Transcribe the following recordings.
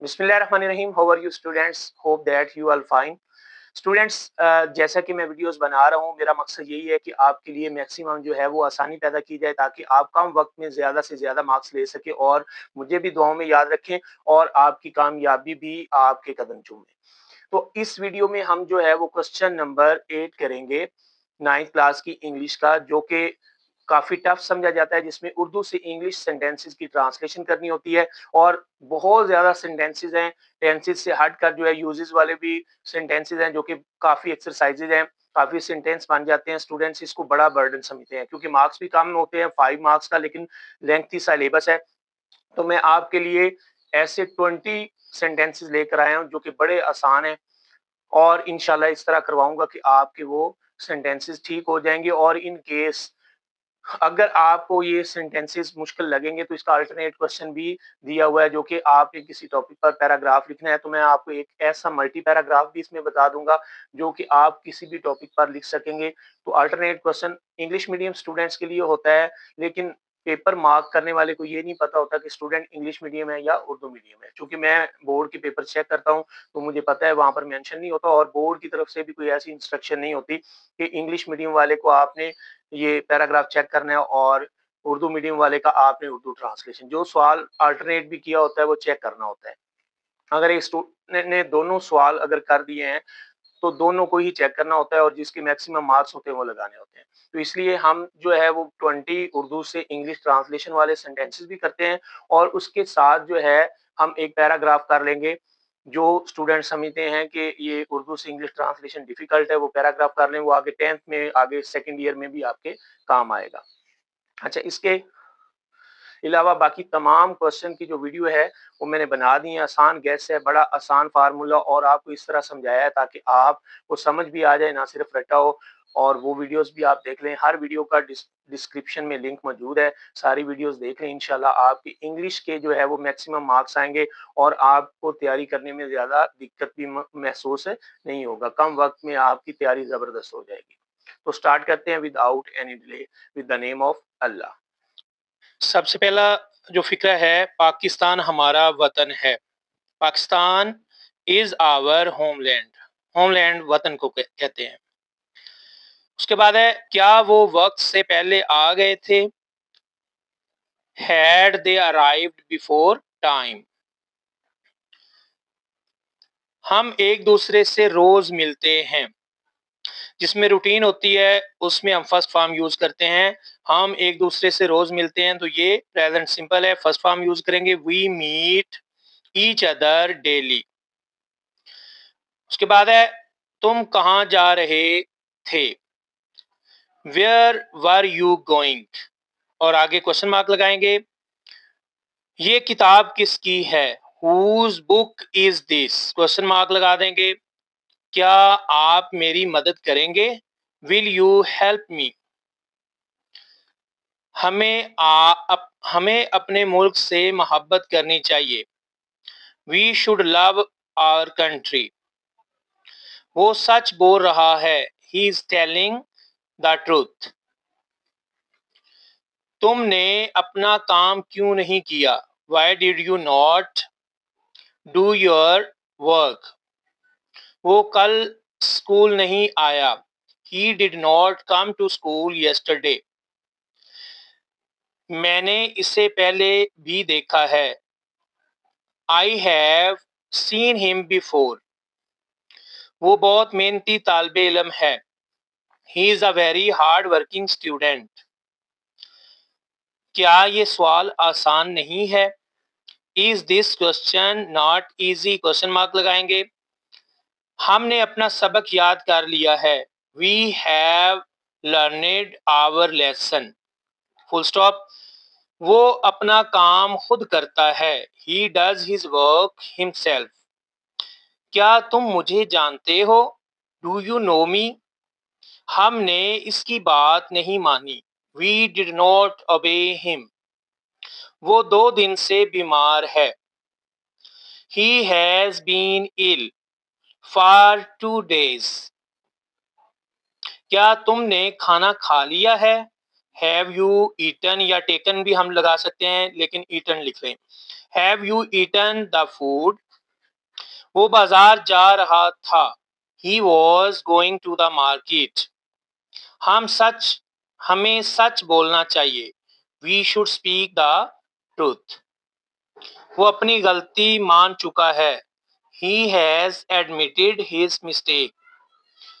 बिस्मिल्लाहिर्रहमानिर्रहीम। How are you students? Hope that you are fine. Students, जैसा कि मैं वीडियोस बना रहा हूँ, मेरा मकसद यही है कि आपके लिए मैक्सिमम जो है वो आसानी पैदा की जाए ताकि आप कम वक्त में ज़्यादा से ज़्यादा मार्क्स ले सकें और मुझे भी दुआओं में याद रखें और आपकी कामयाबी भी आपके कदम चूमे। तो इस वीडियो में हम जो है वो क्वेश्चन नंबर 8 करेंगे 9th क्लास की इंग्लिश का, जो कि काफी टफ समझा जाता है, जिसमें उर्दू से इंग्लिश सेंटेंसेस की ट्रांसलेशन करनी होती है और बहुत ज्यादा सेंटेंसेस हैं। टेंसेस से हटकर जो है यूजेस वाले भी सेंटेंसेस हैं, जो कि काफी एक्सरसाइजेज हैं, काफी सेंटेंस बन जाते हैं। स्टूडेंट्स इसको बड़ा बर्डन समझते हैं क्योंकि मार्क्स भी कम होते हैं, 5 मार्क्स का, लेकिन लेंथी सिलेबस है। तो मैं आपके लिए ऐसे 20 सेंटेंसेस लेकर आया हूँ जो कि बड़े आसान हैं और इंशाल्लाह इस तरह करवाऊंगा कि आपके वो सेंटेंसेस ठीक हो जाएंगे। और इन केस अगर आपको ये सेंटेंसेस मुश्किल लगेंगे तो इसका अल्टरनेट क्वेश्चन भी दिया हुआ है, जो कि आपके किसी टॉपिक पर पैराग्राफ लिखना है तो मैं आपको एक ऐसा मल्टी पैराग्राफ भी इसमें बता दूंगा जो कि आप किसी भी टॉपिक पर लिख सकेंगे। तो alternate question English medium students के लिए होता है, लेकिन पेपर मार्क करने वाले को ये नहीं पता होता कि स्टूडेंट इंग्लिश मीडियम है या उर्दू मीडियम है। क्योंकि मैं बोर्ड के पेपर चेक करता हूँ तो मुझे पता है वहां पर मेंशन नहीं होता और बोर्ड की तरफ से भी कोई ऐसी इंस्ट्रक्शन नहीं होती कि इंग्लिश मीडियम वाले को आपने ये पैराग्राफ चेक करना है और उर्दू मीडियम वाले का आपने उर्दू ट्रांसलेशन, जो सवाल अल्टरनेट भी किया होता है, वो चेक करना होता है। अगर एक स्टूडेंट ने दोनों सवाल अगर कर दिए हैं तो दोनों को ही चेक करना होता है और जिसके मैक्सिमम मार्क्स होते हैं वो लगाने होते हैं। तो इसलिए हम जो है वो 20 उर्दू से इंग्लिश ट्रांसलेशन वाले सेंटेंसेस भी करते हैं और उसके साथ जो है हम एक पैराग्राफ कर लेंगे। जो स्टूडेंट समझते हैं कि ये उर्दू से इंग्लिश ट्रांसलेशन डिफिकल्ट है, वो पैराग्राफ कर लें, वो आगे 10th में, आगे सेकेंड ईयर में भी आपके काम आएगा। अच्छा, इसके अलावा बाकी तमाम क्वेश्चन की जो वीडियो है वो मैंने बना दी है। आसान गैस है, बड़ा आसान फार्मूला, और आपको इस तरह समझाया है ताकि आपको समझ भी आ जाए, ना सिर्फ रटा हो। और वो वीडियोस भी आप देख लें, हर वीडियो का डिस्क्रिप्शन में लिंक मौजूद है, सारी वीडियोस देख लें। इंशाल्लाह आपकी इंग्लिश के जो है वो मैक्सिमम मार्क्स आएंगे और आपको तैयारी करने में ज़्यादा दिक्कत भी महसूस नहीं होगा। कम वक्त में आपकी तैयारी ज़बरदस्त हो जाएगी। तो स्टार्ट करते हैं without any delay, with the name of अल्लाह। सबसे पहला जो फिक्रा है, पाकिस्तान हमारा वतन है। Pakistan is our homeland. Homeland वतन को कहते हैं। उसके बाद है, क्या वो वक्त से पहले आ गए थे? Had they arrived before time. हम एक दूसरे से रोज मिलते हैं। जिसमें रूटीन होती है उसमें हम फर्स्ट फॉर्म यूज करते हैं। हम एक दूसरे से रोज मिलते हैं तो ये प्रेजेंट सिंपल है, फर्स्ट फॉर्म यूज करेंगे। We meet each other daily. उसके बाद है, तुम कहाँ जा रहे थे? Where were you going. और आगे क्वेश्चन मार्क लगाएंगे। ये किताब किसकी है? Whose book is this. Question mark लगा देंगे। क्या आप मेरी मदद करेंगे? Will you help me. हमें अपने मुल्क से मोहब्बत करनी चाहिए। We should love our country. वो सच बोल रहा है। He is telling the truth. तुमने अपना काम क्यों नहीं किया? Why did you not do your work. वो कल स्कूल नहीं आया। He did not come to school yesterday। मैंने इसे पहले भी देखा है। I have seen him before. वो बहुत मेहनती तालिबे इल्म है। He is a very hard working student. क्या ये सवाल आसान नहीं है? Is this question not easy. Question mark लगाएंगे। हमने अपना सबक याद कर लिया है। We have learned our lesson. Full stop. वो अपना काम खुद करता है। He does his work himself. क्या तुम मुझे जानते हो? Do you know me. हमने इसकी बात नहीं मानी। We did not obey him. वो 2 दिन से बीमार है। He has been ill for 2 days। क्या तुमने खाना खा लिया है? हैव यू ईटन, या टेकन भी हम लगा सकते हैं लेकिन ईटन लिख लें। Have you eaten the food? वो बाजार जा रहा था। He was going to the market. हम सच हमें सच बोलना चाहिए। We should speak the truth. वो अपनी गलती मान चुका है। He has admitted his mistake.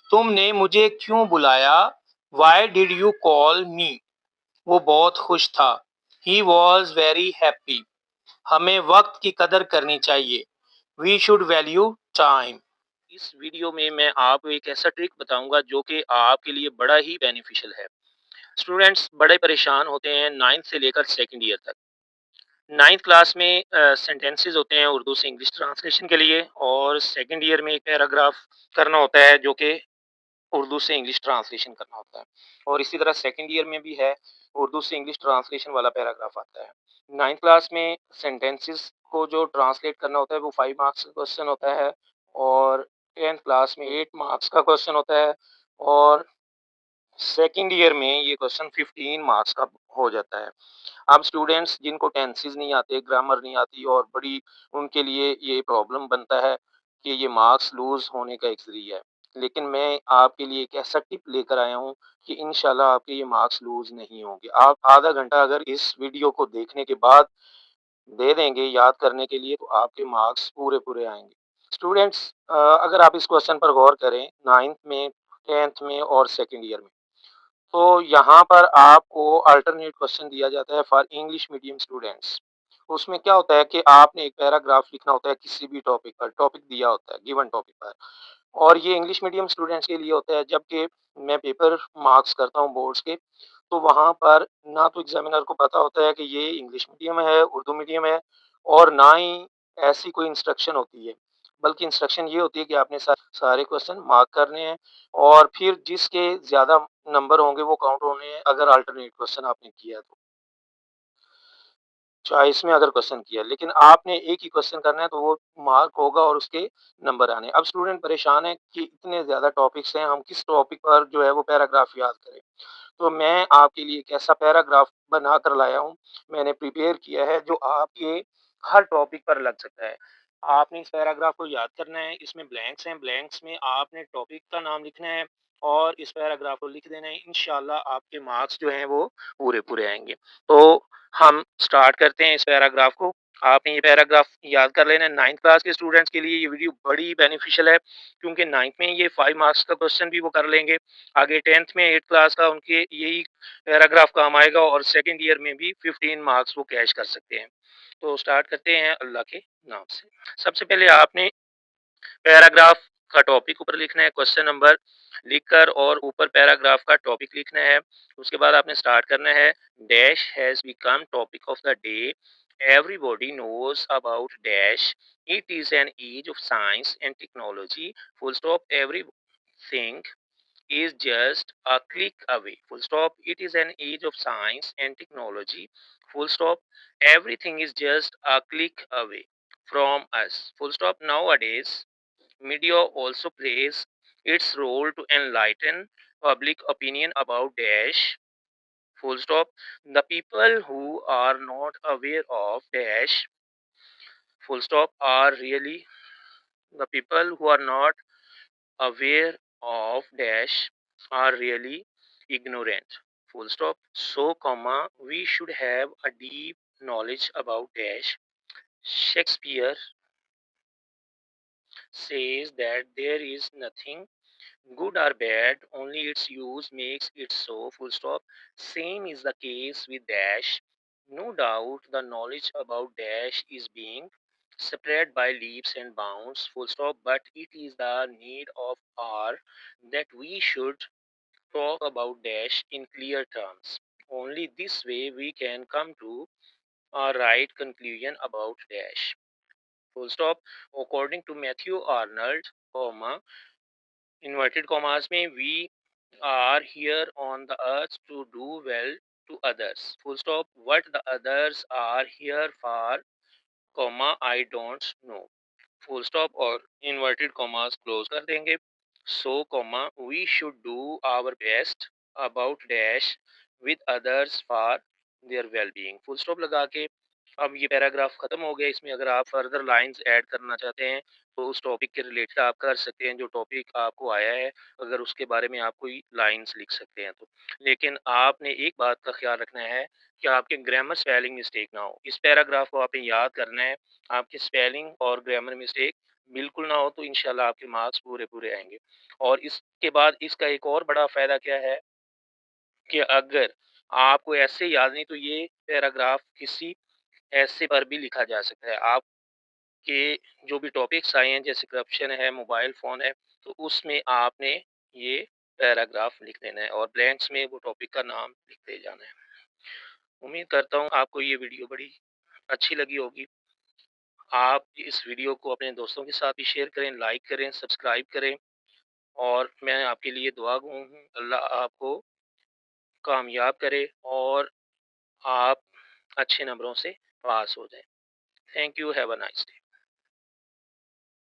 तुमने मुझे क्यों बुलाया? Why did you call me? वो बहुत खुश था। He was very happy. हमें वक्त की कदर करनी चाहिए। We should value time. इस वीडियो में मैं आपको एक ऐसा ट्रिक बताऊंगा जो कि आपके लिए बड़ा ही बेनिफिशियल है। स्टूडेंट्स बड़े परेशान होते हैं 9th से लेकर सेकंड ईयर तक। 9th क्लास में सेंटेंसेस होते हैं उर्दू से इंग्लिश ट्रांसलेशन के लिए, और सेकंड ईयर में एक पैराग्राफ करना होता है जो कि उर्दू से इंग्लिश ट्रांसलेशन करना होता है, और इसी तरह सेकंड ईयर में भी है, उर्दू से इंग्लिश ट्रांसलेशन वाला पैराग्राफ आता है। 9th क्लास में सेंटेंसेस को जो ट्रांसलेट करना होता है वो 5 मार्क्स का क्वेश्चन होता है, और 10th क्लास में 8 मार्क्स का क्वेश्चन होता है, और सेकंड ईयर में ये क्वेश्चन 15 मार्क्स का हो जाता है। अब स्टूडेंट्स जिनको टेंसेस नहीं आते, ग्रामर नहीं आती, और बड़ी उनके लिए ये प्रॉब्लम बनता है कि ये मार्क्स लूज़ होने का एक ज़रिया है। लेकिन मैं आपके लिए एक ऐसा टिप लेकर आया हूँ कि इंशाल्लाह आपके ये मार्क्स लूज़ नहीं होंगे। आप आधा घंटा अगर इस वीडियो को देखने के बाद दे देंगे याद करने के लिए, तो आपके मार्क्स पूरे-पूरे आएँगे। स्टूडेंट्स अगर आप इस क्वेश्चन पर गौर करें 9th में, 10th में और सेकंड ईयर में, तो यहाँ पर आपको अल्टरनेट क्वेश्चन दिया जाता है फॉर इंग्लिश मीडियम स्टूडेंट्स। उसमें क्या होता है कि आपने एक पैराग्राफ लिखना होता है किसी भी टॉपिक पर, टॉपिक दिया होता है, गिवन टॉपिक पर, और ये इंग्लिश मीडियम स्टूडेंट्स के लिए होता है। जबकि मैं पेपर मार्क्स करता हूँ बोर्ड्स के, तो वहाँ पर ना तो एग्जामिनर को पता होता है कि ये इंग्लिश मीडियम है, उर्दू मीडियम है, और ना ही ऐसी कोई इंस्ट्रक्शन होती है। बल्कि इंस्ट्रक्शन ये होती है कि आपने सारे क्वेश्चन मार्क करने हैं, और फिर जिसके ज़्यादा नंबर होंगे वो काउंट होने हैं अगर अल्टरनेट क्वेश्चन आपने किया है तो। चॉइस में अगर क्वेश्चन किया, लेकिन आपने एक ही क्वेश्चन करना है तो वो मार्क होगा और उसके नंबर आने। अब स्टूडेंट परेशान है कि इतने ज़्यादा टॉपिक्स हैं, हम किस टॉपिक पर जो है वो पैराग्राफ याद करें। तो मैं आपके लिए एक ऐसा पैराग्राफ बना कर लाया हूँ, मैंने प्रिपेयर किया है जो आपके हर टॉपिक पर लग सकता है। आपने इस पैराग्राफ को याद करना है, इसमें ब्लैंक्स हैं, ब्लैंक्स में आपने टॉपिक का नाम लिखना है और इस पैराग्राफ को लिख देना है। इंशाल्लाह आपके मार्क्स जो हैं वो पूरे-पूरे आएँगे। तो हम स्टार्ट करते हैं इस पैराग्राफ को। आपने ये पैराग्राफ याद कर लेना है। 9th क्लास के स्टूडेंट्स के लिए ये वीडियो बड़ी बेनिफिशियल है, क्योंकि 9th में ये 5 मार्क्स का क्वेश्चन भी वो कर लेंगे। आगे 10th में 8th क्लास का उनके यही पैराग्राफ काम आएगा, और सेकंड ईयर में भी 15 मार्क्स वो कैच कर सकते हैं। तो स्टार्ट करते हैं अल्लाह के नाम से। सबसे पहले आपने पैराग्राफ का टॉपिक ऊपर लिखना है, क्वेश्चन नंबर लिखकर, और ऊपर पैराग्राफ का टॉपिक लिखना है। उसके बाद आपने स्टार्ट करना है, dash has become topic of the day, everybody knows about dash, it is an age of science and technology, full stop, everything is just a click away, full stop, it is an age of science and technology, full stop, everything is just a click away from us, full stop. Nowadays media also plays its role to enlighten public opinion about dash, full stop. The people who are not aware of dash, full stop, are really the people who are not aware of dash are really ignorant, full stop. So comma, we should have a deep knowledge about dash. Shakespeare says that there is nothing good or bad, only its use makes it so, full stop. Same is the case with dash. No doubt the knowledge about dash is being spread by leaps and bounds, full stop, but it is the need of hour that we should talk about dash in clear terms. Only this way we can come to a right conclusion about dash, full stop. According to Matthew Arnold, comma, inverted commas में, we are here on the earth to do well to others, full stop. What the others are here for, comma, I don't know, full stop, और inverted commas close कर देंगे. So comma, we should do our best about dash with others for their well being, full stop लगा के अब ये paragraph खत्म हो गया, इसमें अगर आप फर्दर लाइन्स ऐड करना चाहते हैं, तो उस टॉपिक के रिलेटेड आप कर सकते हैं, जो टॉपिक आपको आया है, अगर उसके बारे में आप कोई लाइन्स लिख सकते हैं तो। लेकिन आपने एक बात का ख़्याल रखना है कि आपके ग्रामर स्पेलिंग मिस्टेक ना हो। इस पैराग्राफ को आपने याद करना है, आपकी स्पेलिंग और ग्रामर मिस्टेक बिल्कुल ना हो, तो इंशाल्लाह आपके मार्क्स पूरे-पूरे आएँगे। और इसके बाद इसका एक और बड़ा फ़ायदा क्या है कि अगर आपको ऐसे याद नहीं, तो ये पैराग्राफ किसी ऐसे पर भी लिखा जा सकता है। आपके जो भी टॉपिक्स आए हैं, जैसे करप्शन है, मोबाइल फ़ोन है, तो उसमें आपने ये पैराग्राफ लिख देना है और ब्लैंक्स में वो टॉपिक का नाम लिखते जाना है। उम्मीद करता हूँ आपको ये वीडियो बड़ी अच्छी लगी होगी। आप इस वीडियो को अपने दोस्तों के साथ भी शेयर करें, लाइक करें, सब्सक्राइब करें और मैं आपके लिए दुआ गो हूँ। अल्लाह आपको कामयाब करे और आप अच्छे नंबरों से पास हो जाएँ। Thank you, have a nice day.